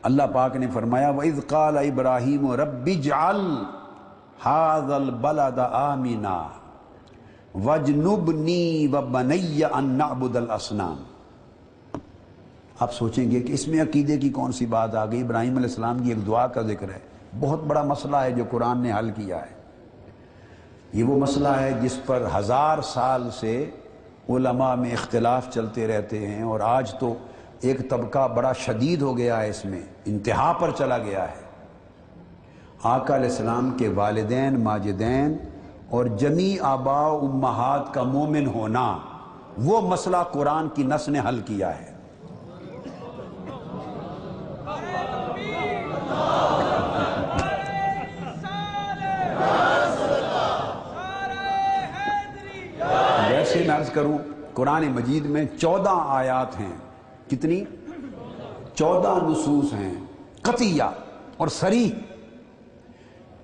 اللہ پاک نے فرمایا وَإِذْ قَالَ إِبْرَاهِيمُ رَبِّ اجْعَلْ هَذَا الْبَلَدَ آمِنًا وَاجْنُبْنِي وَبَنِيَّ أَن نَّعْبُدَ الْأَصْنَامَ۔ آپ سوچیں گے کہ اس میں عقیدے کی کون سی بات آ گئی؟ ابراہیم علیہ السلام کی ایک دعا کا ذکر ہے، بہت بڑا مسئلہ ہے جو قرآن نے حل کیا ہے۔ یہ وہ مسئلہ ہے جس پر 1000 سال سے علماء میں اختلاف چلتے رہتے ہیں، اور آج تو ایک طبقہ بڑا شدید ہو گیا ہے، اس میں انتہا پر چلا گیا ہے۔ آقا علیہ السلام کے والدین ماجدین اور جمیع آباء و امہات کا مومن ہونا، وہ مسئلہ قرآن کی نص نے حل کیا ہے۔ ویسے میں عرض کروں قرآن مجید میں 14 آیات ہیں۔ کتنی؟ 14 نصوص ہیں قطعیہ اور صریح،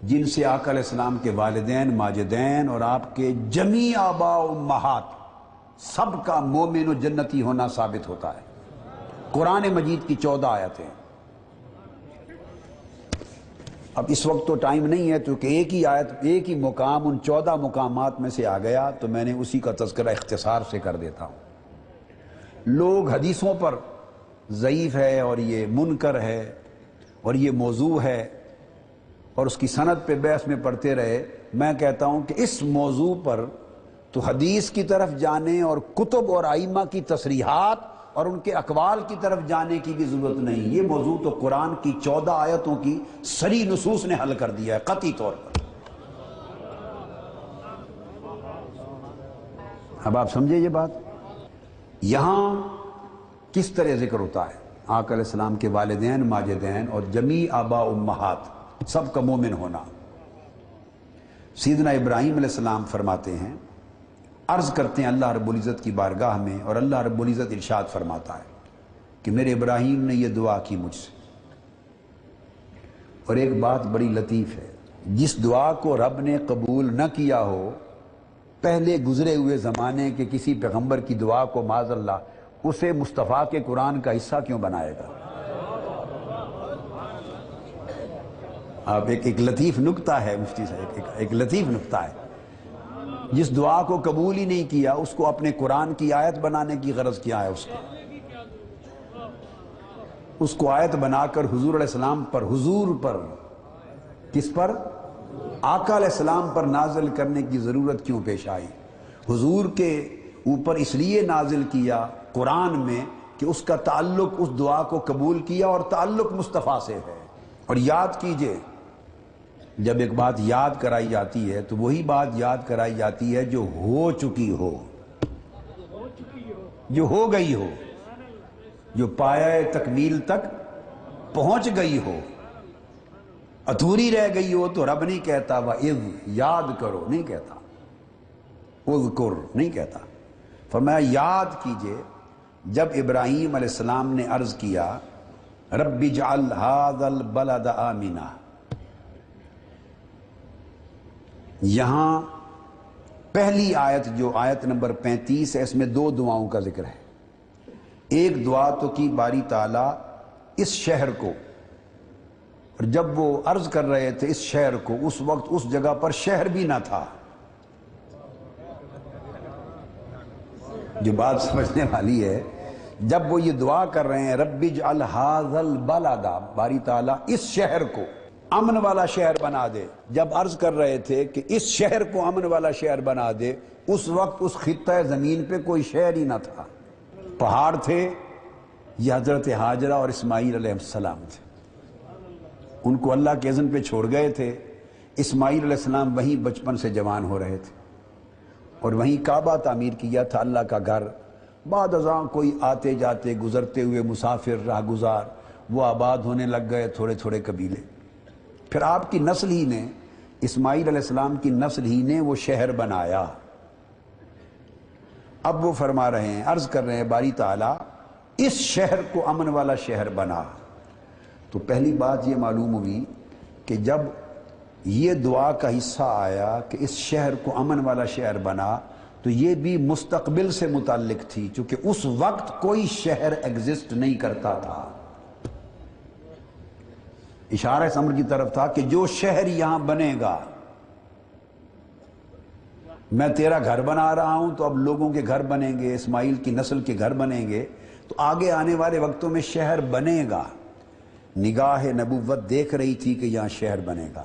جن سے آقا علیہ السلام کے والدین ماجدین اور آپ کے جمیع آباء و امہات سب کا مومن و جنتی ہونا ثابت ہوتا ہے۔ قرآن مجید کی 14 آیتیں۔ اب اس وقت تو ٹائم نہیں ہے، کیونکہ ایک ہی آیت ایک ہی مقام ان 14 مقامات میں سے آ گیا، تو میں نے اسی کا تذکرہ اختصار سے کر دیتا ہوں۔ لوگ حدیثوں پر ضعیف ہے اور یہ منکر ہے اور یہ موضوع ہے اور اس کی سند پہ بحث میں پڑھتے رہے۔ میں کہتا ہوں کہ اس موضوع پر تو حدیث کی طرف جانے اور کتب اور ائمہ کی تصریحات اور ان کے اقوال کی طرف جانے کی بھی ضرورت نہیں۔ یہ موضوع تو قرآن کی 14 آیتوں کی صریح نصوص نے حل کر دیا ہے قطعی طور پر۔ اب آپ سمجھے یہ بات؟ یہاں کس طرح ذکر ہوتا ہے آقا علیہ السلام کے والدین ماجدین اور جمیع آباء امہات سب کا مومن ہونا۔ سیدنا ابراہیم علیہ السلام فرماتے ہیں، عرض کرتے ہیں اللہ رب العزت کی بارگاہ میں، اور اللہ رب العزت ارشاد فرماتا ہے کہ میرے ابراہیم نے یہ دعا کی مجھ سے۔ اور ایک بات بڑی لطیف ہے، جس دعا کو رب نے قبول نہ کیا ہو، پہلے گزرے ہوئے زمانے کے کسی پیغمبر کی دعا کو معاذ اللہ اسے مصطفیٰ کے قرآن کا حصہ کیوں بنائے گا؟ اب ایک لطیف نکتہ ہے مفتی صاحب، ایک لطیف نکتہ ہے۔ جس دعا کو قبول ہی نہیں کیا اس کو اپنے قرآن کی آیت بنانے کی غرض کیا ہے؟ اس کو آیت بنا کر حضور علیہ السلام پر، حضور پر، کس پر؟ آقا علیہ السلام پر نازل کرنے کی ضرورت کیوں پیش آئی؟ حضور کے اوپر اس لیے نازل کیا قرآن میں کہ اس کا تعلق اس دعا کو قبول کیا اور تعلق مصطفیٰ سے ہے۔ اور یاد کیجئے، جب ایک بات یاد کرائی جاتی ہے تو وہی بات یاد کرائی جاتی ہے جو ہو چکی ہو، جو ہو گئی ہو، جو پایہ تکمیل تک پہنچ گئی ہو۔ ادھوری رہ گئی ہو تو رب نہیں کہتا وَإِذْ، یاد کرو نہیں کہتا، اذکر نہیں کہتا، فرمایا یاد کیجئے جب ابراہیم علیہ السلام نے عرض کیا رب اجعل ھذا البلد آمنا۔ یہاں پہلی آیت جو آیت نمبر 35 ہے، اس میں 2 دعاؤں کا ذکر ہے۔ ایک دعا تو کی باری تعالیٰ اس شہر کو، اور جب وہ عرض کر رہے تھے اس شہر کو، اس وقت اس جگہ پر شہر بھی نہ تھا۔ جو بات سمجھنے والی ہے، جب وہ یہ دعا کر رہے ہیں رب اجعل ھذا البلد، باری تعالیٰ اس شہر کو امن والا شہر بنا دے، جب عرض کر رہے تھے کہ اس شہر کو امن والا شہر بنا دے، اس وقت اس خطہ زمین پہ کوئی شہر ہی نہ تھا۔ پہاڑ تھے، یہ حضرت ہاجرہ اور اسماعیل علیہ السلام تھے، ان کو اللہ کے اذن پہ چھوڑ گئے تھے۔ اسماعیل علیہ السلام وہیں بچپن سے جوان ہو رہے تھے، اور وہیں کعبہ تعمیر کیا تھا، اللہ کا گھر۔ بعد ازاں کوئی آتے جاتے گزرتے ہوئے مسافر راہ گزار وہ آباد ہونے لگ گئے، تھوڑے تھوڑے قبیلے۔ پھر آپ کی نسل ہی نے، اسماعیل علیہ السلام کی نسل ہی نے وہ شہر بنایا۔ اب وہ فرما رہے ہیں، عرض کر رہے ہیں باری تعالیٰ اس شہر کو امن والا شہر بنا۔ تو پہلی بات یہ معلوم ہوئی کہ جب یہ دعا کا حصہ آیا کہ اس شہر کو امن والا شہر بنا، تو یہ بھی مستقبل سے متعلق تھی، چونکہ اس وقت کوئی شہر ایگزسٹ نہیں کرتا تھا۔ اشارہ اس امر کی طرف تھا کہ جو شہر یہاں بنے گا، میں تیرا گھر بنا رہا ہوں تو اب لوگوں کے گھر بنیں گے، اسماعیل کی نسل کے گھر بنیں گے، تو آگے آنے والے وقتوں میں شہر بنے گا۔ نگاہ نبوت دیکھ رہی تھی کہ یہاں شہر بنے گا،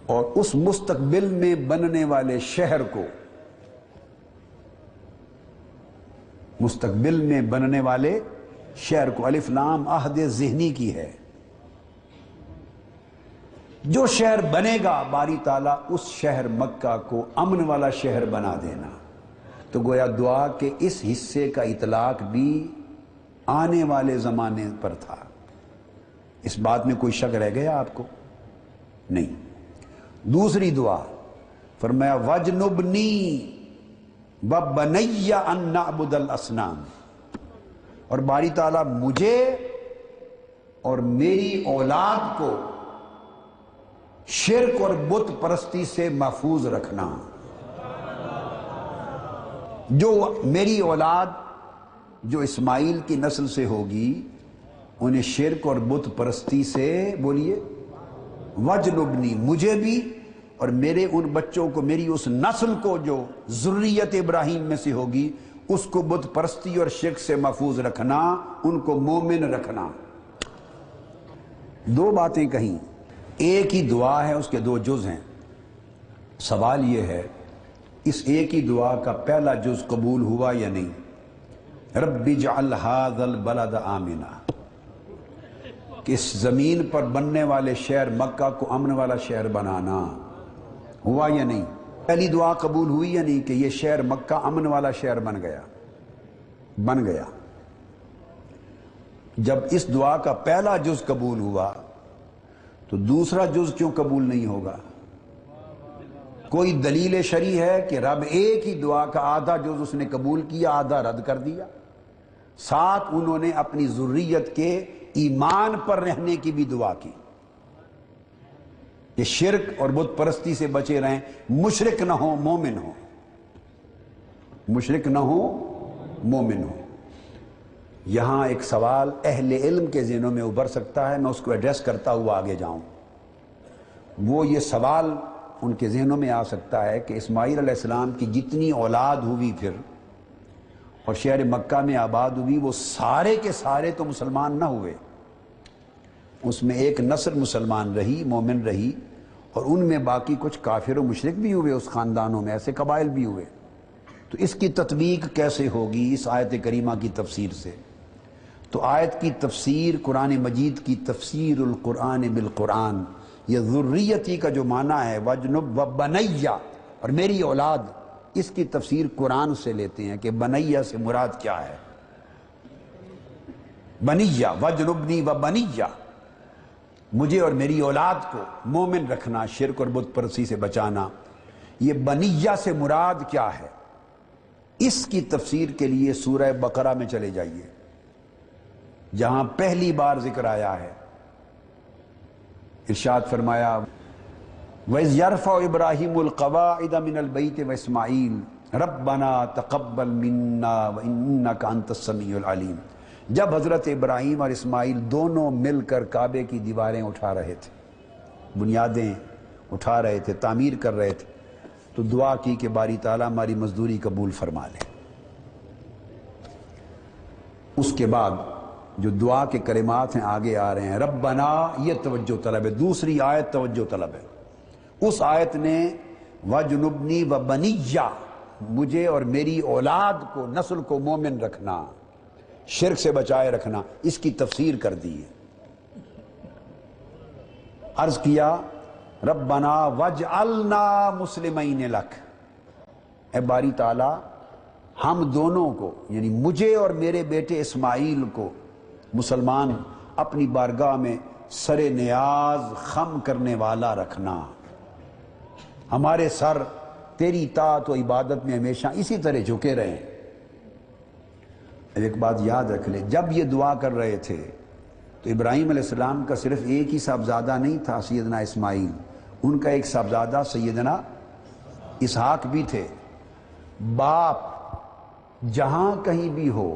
اور اس مستقبل میں بننے والے شہر کو، مستقبل میں بننے والے شہر کو، الف لام عہد ذہنی کی ہے، جو شہر بنے گا باری تعالیٰ اس شہر مکہ کو امن والا شہر بنا دینا۔ تو گویا دعا کے اس حصے کا اطلاق بھی آنے والے زمانے پر تھا۔ اس بات میں کوئی شک رہ گیا آپ کو؟ نہیں۔ دوسری دعا فرمایا وَجْنُبْنِي وَبَنَيَّ أَن نَعْبُدَ الْأَصْنَامَ، اور باری تعالیٰ مجھے اور میری اولاد کو شرک اور بت پرستی سے محفوظ رکھنا۔ جو میری اولاد جو اسماعیل کی نسل سے ہوگی انہیں شرک اور بت پرستی سے، بولیے، وجنبنی، مجھے بھی اور میرے ان بچوں کو، میری اس نسل کو جو ذریت ابراہیم میں سے ہوگی، اس کو بت پرستی اور شرک سے محفوظ رکھنا، ان کو مومن رکھنا۔ دو باتیں کہیں، ایک ہی دعا ہے، اس کے دو جز ہیں۔ سوال یہ ہے اس ایک ہی دعا کا پہلا جز قبول ہوا یا نہیں؟ رب اجعل ھذا البلد آمنا، کہ اس زمین پر بننے والے شہر مکہ کو امن والا شہر بنانا، ہوا یا نہیں؟ پہلی دعا قبول ہوئی یا نہیں کہ یہ شہر مکہ امن والا شہر بن گیا؟ بن گیا۔ جب اس دعا کا پہلا جز قبول ہوا تو دوسرا جز کیوں قبول نہیں ہوگا؟ کوئی دلیل شرعی ہے کہ رب ایک ہی دعا کا آدھا جز اس نے قبول کیا، آدھا رد کر دیا؟ ساتھ انہوں نے اپنی ذریت کے ایمان پر رہنے کی بھی دعا کی کہ شرک اور بت پرستی سے بچے رہیں، مشرک نہ ہو مومن ہو، مشرک نہ ہو مومن ہو۔ یہاں ایک سوال اہل علم کے ذہنوں میں ابھر سکتا ہے، میں اس کو ایڈریس کرتا ہوا آگے جاؤں۔ وہ یہ سوال ان کے ذہنوں میں آ سکتا ہے کہ اسماعیل علیہ السلام کی جتنی اولاد ہوئی پھر اور شہر مکہ میں آباد ہوئی، وہ سارے کے سارے تو مسلمان نہ ہوئے، اس میں ایک نسل مسلمان رہی، مومن رہی، اور ان میں باقی کچھ کافر و مشرک بھی ہوئے، اس خاندانوں میں ایسے قبائل بھی ہوئے۔ تو اس کی تطبیق کیسے ہوگی اس آیت کریمہ کی تفسیر سے؟ تو آیت کی تفسیر، قرآن مجید کی تفسیر القرآن بالقرآن، یہ ذریتی کا جو معنی ہے وجنب و بنیہ اور میری اولاد، اس کی تفسیر قرآن سے لیتے ہیں کہ بنیہ سے مراد کیا ہے۔ بنیہ، وجنبنی و بنیہ، مجھے اور میری اولاد کو مومن رکھنا، شرک اور بت پرستی سے بچانا۔ یہ بنیہ سے مراد کیا ہے؟ اس کی تفسیر کے لیے سورہ بقرہ میں چلے جائیے، جہاں پہلی بار ذکر آیا ہے۔ ارشاد فرمایا وَإِذْ يَرْفَعُ إِبْرَاهِيمُ الْقَوَاعِدَ مِنَ الْبَيْتِ وَإِسْمَاعِيلُ رَبَّنَا تَقَبَّلْ مِنَّا وَإِنَّكَ أَنْتَ السَّمِيعُ الْعَلِيمُ، جب حضرت ابراہیم اور اسماعیل دونوں مل کر کعبے کی دیواریں اٹھا رہے تھے، بنیادیں اٹھا رہے تھے، تعمیر کر رہے تھے، تو دعا کی کہ باری تعالیٰ ہماری مزدوری قبول فرما لے۔ اس کے بعد جو دعا کے کلمات ہیں آگے آ رہے ہیں، ربنا، یہ توجہ طلب ہے، دوسری آیت توجہ طلب ہے۔ اس آیت نے وجنبنی و بنیہ، مجھے اور میری اولاد کو، نسل کو مومن رکھنا، شرک سے بچائے رکھنا، اس کی تفسیر کر دی ہے۔ عرض کیا ربنا وجعلنا مسلمین لک، اے باری تعالی ہم دونوں کو، یعنی مجھے اور میرے بیٹے اسماعیل کو، مسلمان اپنی بارگاہ میں سر نیاز خم کرنے والا رکھنا، ہمارے سر تیری اطاعت و عبادت میں ہمیشہ اسی طرح جھکے رہیں۔ ایک بات یاد رکھ لیں، جب یہ دعا کر رہے تھے تو ابراہیم علیہ السلام کا صرف ایک ہی صاحبزادہ نہیں تھا سیدنا اسماعیل، ان کا ایک صاحبزادہ سیدنا اسحاق بھی تھے۔ باپ جہاں کہیں بھی ہو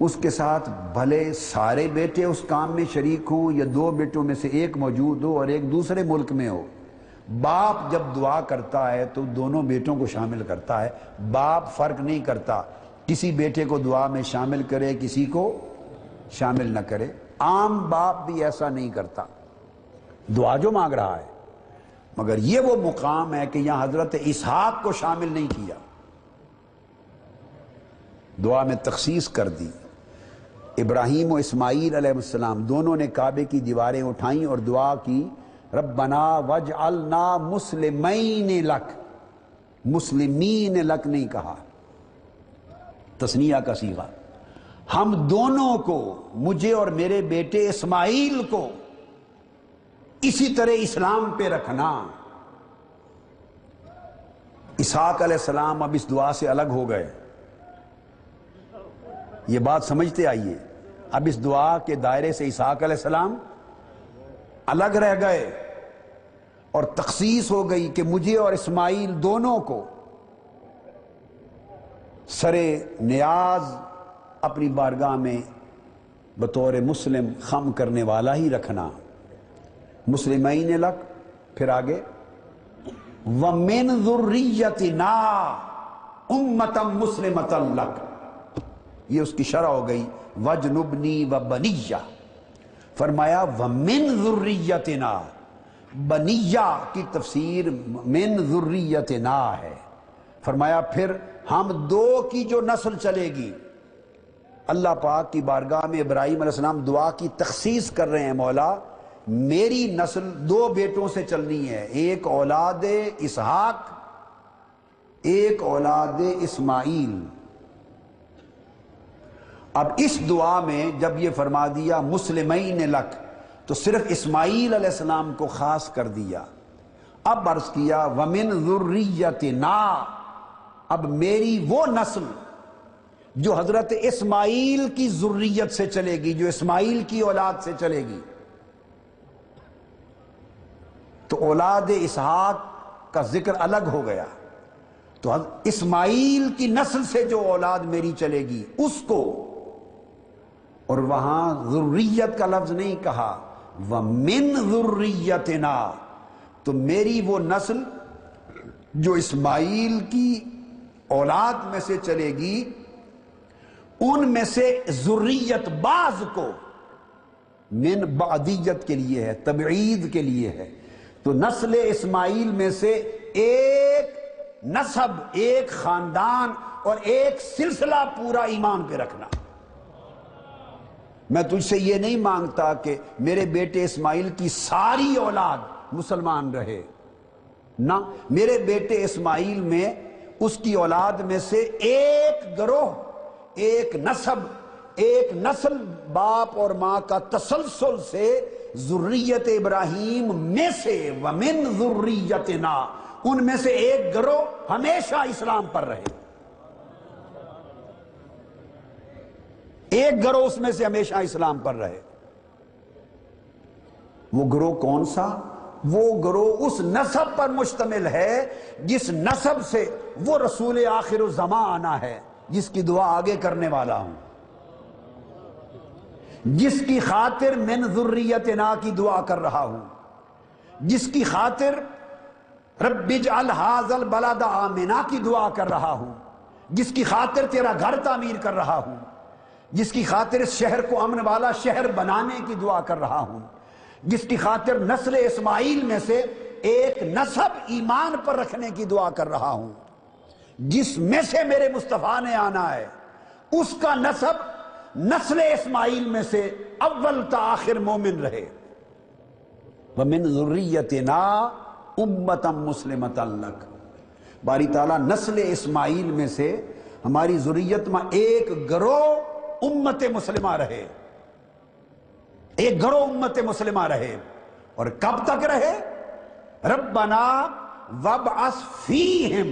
اس کے ساتھ بھلے سارے بیٹے اس کام میں شریک ہوں یا دو بیٹوں میں سے ایک موجود ہو اور ایک دوسرے ملک میں ہو، باپ جب دعا کرتا ہے تو دونوں بیٹوں کو شامل کرتا ہے، باپ فرق نہیں کرتا، کسی بیٹے کو دعا میں شامل کرے کسی کو شامل نہ کرے۔ عام باپ بھی ایسا نہیں کرتا، دعا جو مانگ رہا ہے، مگر یہ وہ مقام ہے کہ یہاں حضرت اسحاق کو شامل نہیں کیا، دعا میں تخصیص کر دی۔ ابراہیم و اسماعیل علیہ السلام دونوں نے کعبے کی دیواریں اٹھائیں اور دعا کی، ربنا وجعلنا مسلمین لک، مسلمین لک نہیں کہا، تثنیہ کا صیغہ، ہم دونوں کو، مجھے اور میرے بیٹے اسماعیل کو اسی طرح اسلام پہ رکھنا۔ اسحاق علیہ السلام اب اس دعا سے الگ ہو گئے، یہ بات سمجھتے آئیے، اب اس دعا کے دائرے سے اسحاق علیہ السلام الگ رہ گئے اور تخصیص ہو گئی کہ مجھے اور اسماعیل دونوں کو سرے نیاز اپنی بارگاہ میں بطور مسلم خم کرنے والا ہی رکھنا۔ مسلمین لک، پھر آگے وَمِن ذُرِّيَّتِنَا أُمَّةً مُسْلِمَةً لَكَ، یہ اس کی شرح ہو گئی، وَجْنُبْنِي وَبَنِيَّ، فرمایا وَمِن ذُرِّيَّتِنَا، بنیہ کی تفسیر من ذُرِّيَّتِنَا ہے، فرمایا پھر ہم دو کی جو نسل چلے گی۔ اللہ پاک کی بارگاہ میں ابراہیم علیہ السلام دعا کی تخصیص کر رہے ہیں، مولا میری نسل دو بیٹوں سے چلنی ہے، ایک اولاد اسحاق، ایک اولاد اسماعیل۔ اب اس دعا میں جب یہ فرما دیا مسلمین لک تو صرف اسماعیل علیہ السلام کو خاص کر دیا، اب عرض کیا وَمِن ذُرِّيَّتِنَا، اب میری وہ نسل جو حضرت اسماعیل کی ذریت سے چلے گی، جو اسماعیل کی اولاد سے چلے گی، تو اولاد اسحاق کا ذکر الگ ہو گیا، تو اسماعیل کی نسل سے جو اولاد میری چلے گی اس کو، اور وہاں ذریت کا لفظ نہیں کہا، وَمِن ذُرِّيَّتِنَا، تو میری وہ نسل جو اسماعیل کی اولاد میں سے چلے گی، ان میں سے ذریت بعض کو، من بعدیت کے لیے ہے، تبعید کے لیے ہے، تو نسل اسماعیل میں سے ایک نسب، ایک خاندان اور ایک سلسلہ پورا ایمان پہ رکھنا۔ میں تجھ سے یہ نہیں مانگتا کہ میرے بیٹے اسماعیل کی ساری اولاد مسلمان رہے، نہ، میرے بیٹے اسماعیل میں اس کی اولاد میں سے ایک گروہ، ایک نسب، ایک نسل باپ اور ماں کا تسلسل سے ذریت ابراہیم میں سے، وَمِن ذُرِّيَّتِنَا، ان میں سے ایک گروہ ہمیشہ اسلام پر رہے، ایک گروہ اس میں سے ہمیشہ اسلام پر رہے۔ وہ گروہ کون سا؟ وہ گروہ اس نسب پر مشتمل ہے جس نسب سے وہ رسول آخر الزمان آنا ہے، جس کی دعا آگے کرنے والا ہوں، جس کی خاطر من ذریتنا کی دعا کر رہا ہوں، جس کی خاطر رب اجعل ھذا البلد آمنا کی دعا کر رہا ہوں، جس کی خاطر تیرا گھر تعمیر کر رہا ہوں، جس کی خاطر اس شہر کو امن والا شہر بنانے کی دعا کر رہا ہوں، جس کی خاطر نسل اسماعیل میں سے ایک نسب ایمان پر رکھنے کی دعا کر رہا ہوں، جس میں سے میرے مصطفیٰ نے آنا ہے، اس کا نسب نسل اسماعیل میں سے اول تا آخر مومن رہے۔ وَمِن ذُرِّيَّتِنَا أُمَّةً مُسْلِمَةً لَكَ، باری تعالیٰ نسل اسماعیل میں سے ہماری ذریت میں ایک گروہ امت مسلمہ رہے، ایک گروہ امت مسلمہ رہے، اور کب تک رہے؟ ربنا وابعث فیہم،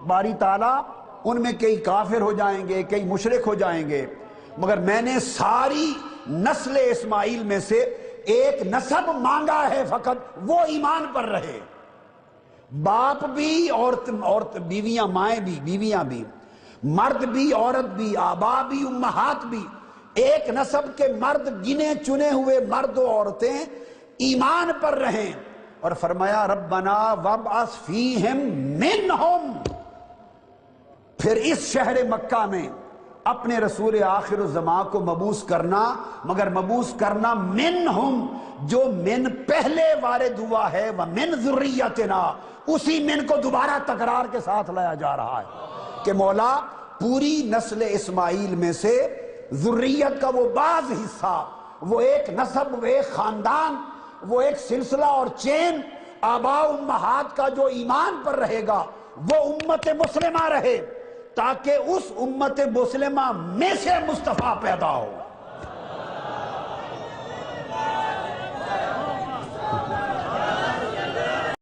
باری تعالیٰ ان میں کئی کافر ہو جائیں گے، کئی مشرک ہو جائیں گے، مگر میں نے ساری نسل اسماعیل میں سے ایک نسب مانگا ہے فقط، وہ ایمان پر رہے، باپ بھی، عورت بیویاں، مائیں بھی، بیویاں بھی، مرد بھی عورت بھی آبا بھی امہات بھی ایک نسب کے مرد گنے چنے ہوئے مرد و عورتیں ایمان پر رہیں. اور فرمایا ربنا وابعث فیہم منہم. پھر اس شہر مکہ میں اپنے رسول آخر الزمان کو مبعوث کرنا، مگر مبعوث کرنا منہم، جو من پہلے وارد ہوا ہے، ومن ذریتنا، اسی من کو دوبارہ تکرار کے ساتھ لایا جا رہا ہے کہ مولا پوری نسل اسماعیل میں سے ذریت کا وہ بعض حصہ، وہ ایک نسب، وہ ایک خاندان، وہ ایک سلسلہ اور چین آبا امہات کا جو ایمان پر رہے گا وہ امت مسلمہ رہے، تاکہ اس امت مسلمہ میں سے مصطفیٰ پیدا ہو.